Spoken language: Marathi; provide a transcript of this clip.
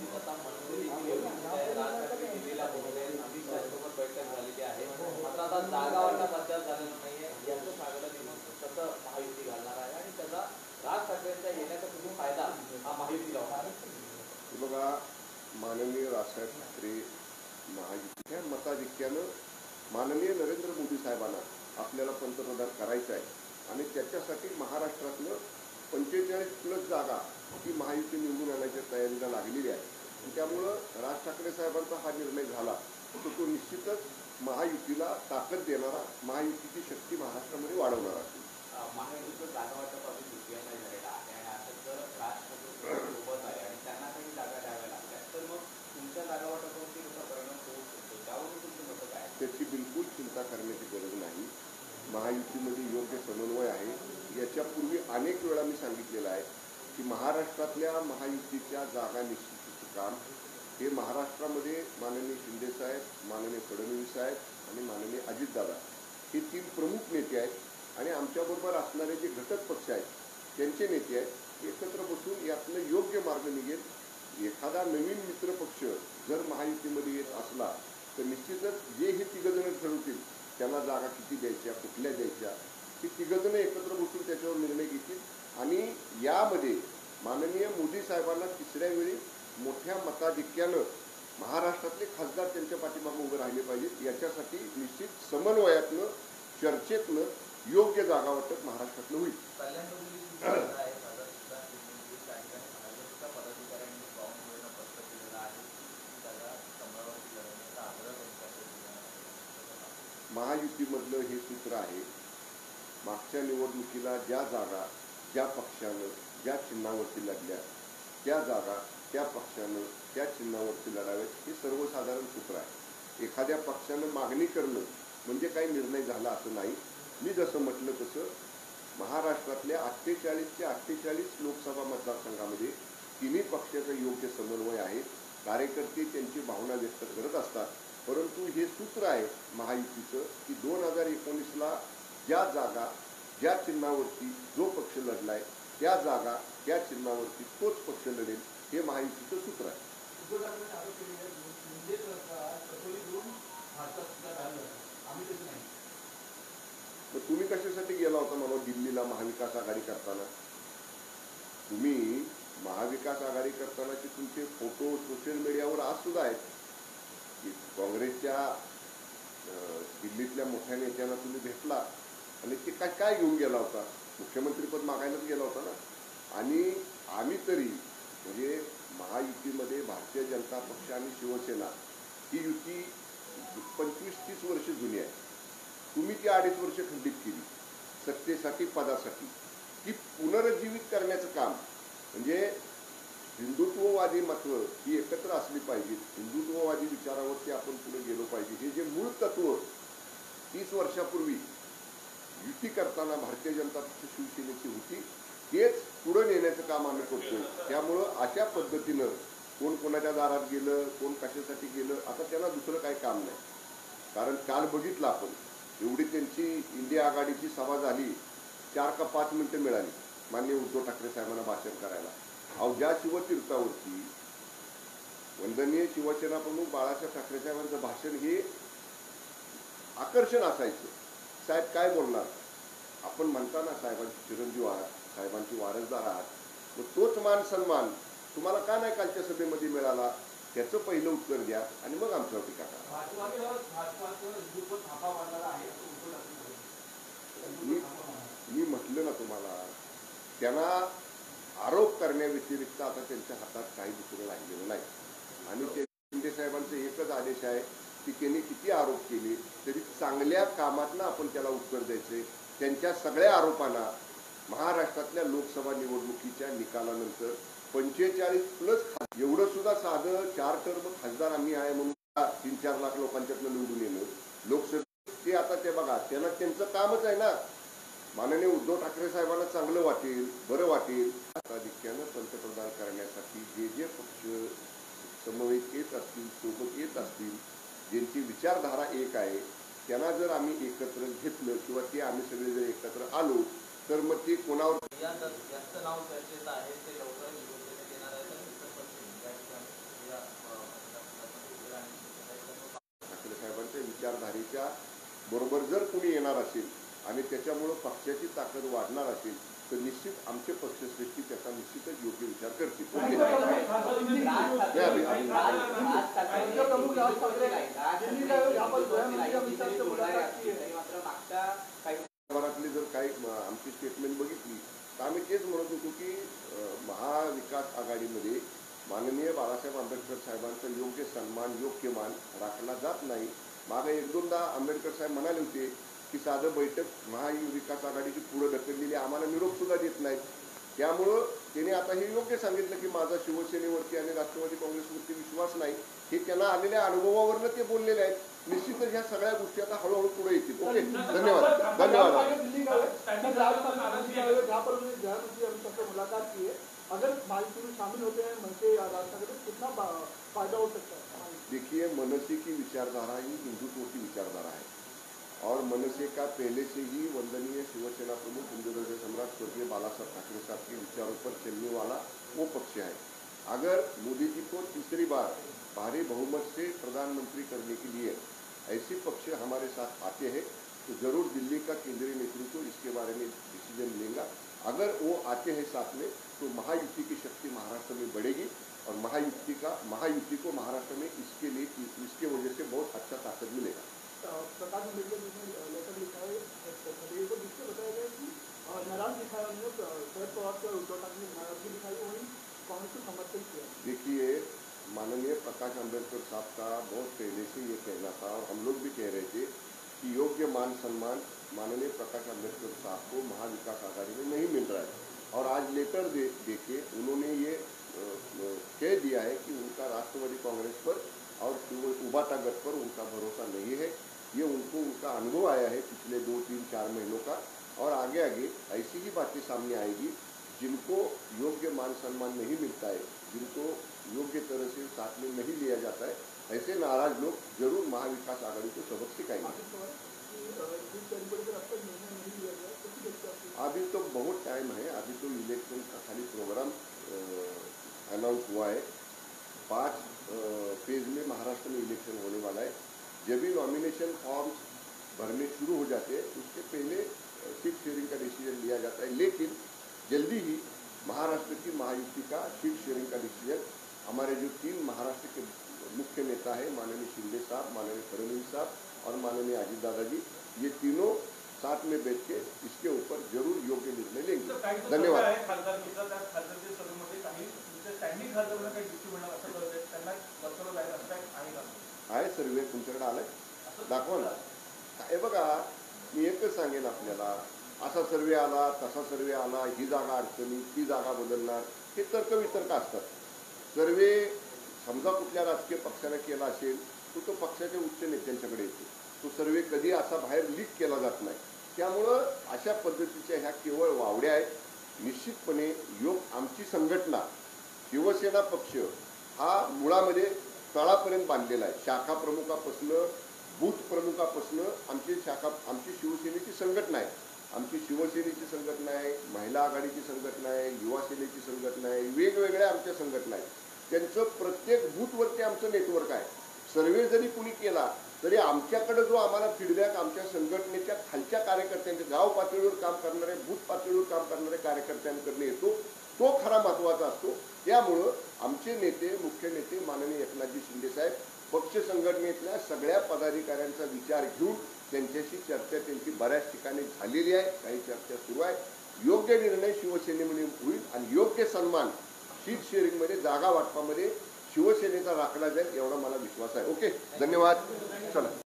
नुकतीच आता दिल्लीला बोलवले, अमित शहासोबत बैठक झालेली आहे. मात्र आता जागा वाटप अद्याप झालेलं नाहीये. याचं सागलं निघून कसं महायुती घालणार आहे आणि त्याचा राज ठाकरेंच्या येण्याचा किती फायदा हा महायुतीला होणार आहे? बघा, माननीय राजसाहेब ठाकरे महायुतीच्या मताधिक्यानं माननीय नरेंद्र मोदी साहेबांना आपल्याला पंतप्रधान करायचं आहे आणि त्याच्यासाठी महाराष्ट्रातलं 45+ जागा ही महायुती निवडून आणण्याच्या तयारीला लागलेली आहे. त्यामुळं राज ठाकरे साहेबांचा हा निर्णय झाला तर तो निश्चितच महायुतीला ताकद देणारा, महायुतीची शक्ती महाराष्ट्रामध्ये वाढवणारा असेल. महायुतीचं जागा वाटप अजून दुसऱ्या नाही झालेला आहे आणि आता जर राज ठाकरे सोबत आहे आणि त्यांना काही जागा द्याव्या लागल्या तर मग तुमच्या जागा वाटपावरती कसा परिणाम होऊ शकतो, त्यावरून तुमचं मत काय? त्याची बिलकुल चिंता करण्याची गरज नाही. महायुतीमध्ये योग्य समन्वय आहे. याच्यापूर्वी अनेक वेळा मी सांगितलेलं आहे की महाराष्ट्रातल्या महायुतीच्या जागा निश्चितीचं काम हे महाराष्ट्रामध्ये माननीय शिंदेसाहेब, माननीय फडणवीस साहेब आणि माननीय अजितदादा हे 3 प्रमुख नेते आहेत आणि आमच्याबरोबर असणारे जे घटक पक्ष आहेत त्यांचे नेते आहेत. एकत्र बसून यातनं योग्य मार्ग निघेल. एखादा नवीन मित्रपक्ष जर महायुतीमध्ये येत असला तर निश्चितच जे हे 3 जण ठरवतील त्यांना जागा किती द्यायच्या, कुठल्या द्यायच्या, ही 3 जण एकत्र बसून त्याच्यावर निर्णय घेतील आणि यामध्ये माननीय मोदी साहेबांना 3ऱ्या वेळी मोठ्या मताधिक्यानं महाराष्ट्रातले खासदार त्यांच्या पाठीमागे उभे राहिले पाहिजेत. याच्यासाठी निश्चित समन्वयातनं, चर्चेतनं योग्य जागा वाटप महाराष्ट्रातलं होईल. महायुतीमधलं हे सूत्र आहे. मागच्या निवडणुकीला ज्या जागा ज्या पक्षानं ज्या चिन्हावरती लढल्या त्या जागा त्या पक्षानं त्या चिन्हावरती लढाव्यात हे सर्वसाधारण सूत्र आहे. एखाद्या पक्षानं मागणी करणं म्हणजे काही निर्णय झाला असं नाही. मी जसं म्हटलं तसं महाराष्ट्रातल्या 48च्या 48 लोकसभा मतदारसंघामध्ये तिन्ही पक्षाचा योग्य समन्वय आहे. कार्यकर्ते त्यांची भावना व्यक्त करत असतात, परंतु हे सूत्र आहे महायुतीचं की 2019ला ज्या जागा ज्या चिन्हावरती जो पक्ष लढलाय त्या जागा त्या चिन्हावरती तोच पक्ष लढेल, हे महायुतीचं सूत्र आहे. मग तुम्ही कशासाठी गेला होता म्हणून दिल्लीला महाविकास आघाडी करताना? तुम्ही महाविकास आघाडी करतानाचे तुमचे फोटो सोशल मीडियावर आज सुद्धा आहेत की काँग्रेसच्या दिल्लीतल्या मोठ्या नेत्यांना तुम्ही भेटला आणि ते काय घेऊन गेला होता? मुख्यमंत्रीपद मागायलाच गेला होता ना. आणि आम्ही तरी म्हणजे महायुतीमध्ये भारतीय जनता पक्ष आणि शिवसेना ही युती 25-30 वर्ष जुनी आहे. तुम्ही ती 2.5 वर्ष खंडित केली सत्तेसाठी, पदासाठी. ती पुनरुज्जीवित करण्याचं काम म्हणजे हिंदुत्ववादी मत्व ही एकत्र असली पाहिजे. हिंदुत्ववादी विचारावरती आपण पुढे गेलो पाहिजे. हे जे मूळ तत्व 30 वर्षापूर्वी युती करताना भारतीय जनता पक्ष शिवसेनेची होती तेच पुढे नेण्याचं काम आम्ही करतोय. त्यामुळं अशा पद्धतीनं कोण कोणाच्या दारात गेलं, कोण कशासाठी गेलं, आता त्यांना दुसरं काही काम नाही. कारण काल बघितलं आपण, एवढी त्यांची इंडिया आघाडीची सभा झाली, 4 का 5 मिनिटं मिळाली माननीय उद्धव ठाकरे साहेबांना भाषण करायला. अहो, ज्या शिवतीर्थावरती वंदनीय शिवसेना प्रमुख बाळासाहेब ठाकरे साहेबांचं भाषण हे आकर्षण असायचं. साहेब काय बोलणार, आपण म्हणता ना साहेबांची चिरंजीव आहात, साहेबांची वारसदार आहात, मग तोच मान सन्मान तुम्हाला का नाही कालच्या सभेमध्ये मिळाला, त्याचं पहिलं उत्तर द्या आणि मग आमच्यावर टीका करा. मी म्हटलं ना तुम्हाला, त्यांना आरोप करण्याव्यतिरिक्त आता त्यांच्या हातात काही दुसरं राहिलेलं नाही. आणि ते शिंदे साहेबांचे एकच आदेश आहे की त्यांनी किती आरोप केले तरी चांगल्या कामातनं आपण त्याला उत्तर द्यायचे. त्यांच्या सगळ्या आरोपांना महाराष्ट्रातल्या लोकसभा निवडणुकीच्या निकालानंतर 45+ एवढं सुद्धा साधं 4 टर्म खासदार आम्ही आहे म्हणून 3-4 लाख लोकांच्यातनं निवडून येणं लोकसभेत ते आता ते बघा, त्यांना त्यांचं कामच आहे ना. माननीय उद्धव ठाकरे साहेबांना चांगलं वाटेल, बरं वाटेल अधिक्यानं पंतप्रधान करण्यासाठी जे जे पक्ष समवेत येत असतील, सोबत येत असतील, ज्यांची विचारधारा एक आहे, त्यांना जर आम्ही एकत्र घेतलं किंवा ते आम्ही सगळे जर एकत्र आलो तर मग ते कोणावर जास्त नाव चर्चेत आहे ते लवकरच आघाडीच्या बरोबर जर कोणी येणार असेल आणि त्याच्यामुळं पक्षाची ताकद वाढणार असेल तर निश्चित आमचे पक्षश्रेष्ठी त्याचा निश्चितच योग्य विचार करतील. भरातली जर काही आमची स्टेटमेंट बघितली तर आम्ही तेच म्हणत होतो की महाविकास आघाडीमध्ये माननीय बाळासाहेब आंबेडकर साहेबांचा योग्य सन्मान योग्य मान राखला जात नाही. मागे एक दोनदा आंबेडकर साहेब म्हणाले होते की साधं बैठक महाविकास आघाडीची पुढे ढकललेली आम्हाला निरोप सुद्धा देत नाही. त्यामुळं त्याने आता हे योग्य सांगितलं की माझा शिवसेनेवरती आणि राष्ट्रवादी काँग्रेसवरती विश्वास नाही. हे त्यांना आलेल्या अनुभवावरनं ते बोललेले आहेत. निश्चितच ह्या सगळ्या गोष्टी आता हळूहळू पुढे येतील. ओके, धन्यवाद. धन्यवाद. अगर मालपुर शामिल होते हैं मनसे राजनीति में कितना फायदा हो सकता है? देखिए, मनसे की विचारधारा ही हिंदुत्व की विचारधारा है और मनसे का पहले से ही वंदनीय शिवसेना प्रमुख हिंदू हृदय सम्राट स्वर्गीय बालासाहेब ठाकरे साहब के विचारों पर चलने वाला वो पक्ष है. अगर मोदी जी को तीसरी बार भारी बहुमत से प्रधानमंत्री करने के लिए ऐसे पक्ष हमारे साथ आते हैं तो जरूर दिल्ली का केंद्रीय नेतृत्व इसके बारे में डिसीजन लेगा. अगर वो आते हैं साथ में तो महायुति की शक्ति महाराष्ट्र में बढ़ेगी और महायुति को महाराष्ट्र में इसके वजह से बहुत अच्छा ताकत मिलेगा. प्रकाश आंबेडकर जी ने लेटर लिखा है जिससे बताया गया कि नाराज दिखाया उन्होंने शरद पवार को उद्धव ठाकरे ने नाराजगी दिखाई वही कांग्रेस को समर्थन किया. देखिए, माननीय प्रकाश आंबेडकर साहब का बहुत पहले से ये कहना था और हम लोग भी कह रहे थे कि योग्य मान सम्मान माननीय प्रकाश आंबेडकर साहब को महाविकास आघाड़ी में नहीं मिल रहा है. और आज लेटर देके उन्होंने ये कह दिया है कि उनका राष्ट्रवादी कांग्रेस पर और उबाटा गठ पर उनका भरोसा नहीं है. ये उनका अनुभव आया है पिछले 2-3-4 महीनों का और आगे ऐसी ही बातें सामने आएगी. जिनको योग्य मान सम्मान नहीं मिलता है, जिनको योग्य तरह से साथ में नहीं लिया जाता है, ऐसे नाराज लोग जरूर महाविकास आघाड़ी को सबक सिखाएंगे. अभी तो बहुत टाइम है. अभी तो इलेक्शन का खाली प्रोग्राम अनाउंस हुआ है. 5 फेज में महाराष्ट्र में इलेक्शन होने वाला है. जब भी नॉमिनेशन फॉर्म्स भरने शुरू हो जाते हैं उसके पहले सीट शेयरिंग का डिसीजन लिया जाता है. लेकिन जल्दी ही महाराष्ट्र की महायुति का सीट शेयरिंग का डिसीजन हमारे जो 3 महाराष्ट्र के मुख्य नेता है माननीय शिंदे साहब, माननीय फडणवीस साहब और माननीय अजित दादा जी, ये तीनों साथ में बैठ के इसके ऊपर जरूर योग्य निर्णय लेंगे. धन्यवाद. आहे सर्वे तुमच्याकडे आलाय, दाखवा ना. हे बघा, मी एकच सांगेन आपल्याला, असा सर्वे आला तसा सर्वे आला, ही जागा अडचणी ती जागा बदलणार, हे तर्क वितर्क असतात. सर्वे समजा कुठल्या राजकीय पक्षाने केला असेल तो पक्षाच्या उच्च नेत्यांच्याकडे येतो. तो सर्वे कधी असा बाहेर लीक केला जात नाही. त्यामुळं अशा पद्धतीच्या ह्या केवळ वावड्या आहेत. निश्चितपणे आमची संघटना शिवसेना पक्ष हा मुळामध्ये तळापर्यंत बांधलेला आहे. शाखा प्रमुखापासून बूथ प्रमुखापासून आमची शिवसेनेची संघटना आहे. आमची शिवसेनेची संघटना आहे, महिला आघाडीची संघटना आहे, युवा सेनेची संघटना आहे, वेगवेगळ्या आमच्या संघटना आहेत. त्यांचं प्रत्येक बूथवरती आमचं नेटवर्क आहे. सर्वे जरी कुणी केला तरी आमच्याकडे जो आम्हाला फीडबॅक आमच्या संघटनेच्या खालच्या कार्यकर्त्यांचे, गाव पातळीवर काम करणारे, बूथ पातळीवर काम करणारे कार्यकर्त्यांकडे येतो, तो खरा महत्त्वाचा असतो. त्यामुळं आमचे नेते, मुख्य नेते माननीय एकनाथजी शिंदे साहेब पक्ष संघटनेतल्या सगळ्या पदाधिकाऱ्यांचा विचार घेऊन त्यांच्याशी चर्चा त्यांची बऱ्याच ठिकाणी झालेली आहे, काही चर्चा सुरू आहे. योग्य निर्णय शिवसेनेमध्ये होईल आणि योग्य सन्मान सीट शेअरिंगमध्ये, जागा वाटपामध्ये शिवसेनेचा राखला जाईल एवढा मला विश्वास आहे. ओके, धन्यवाद. चला.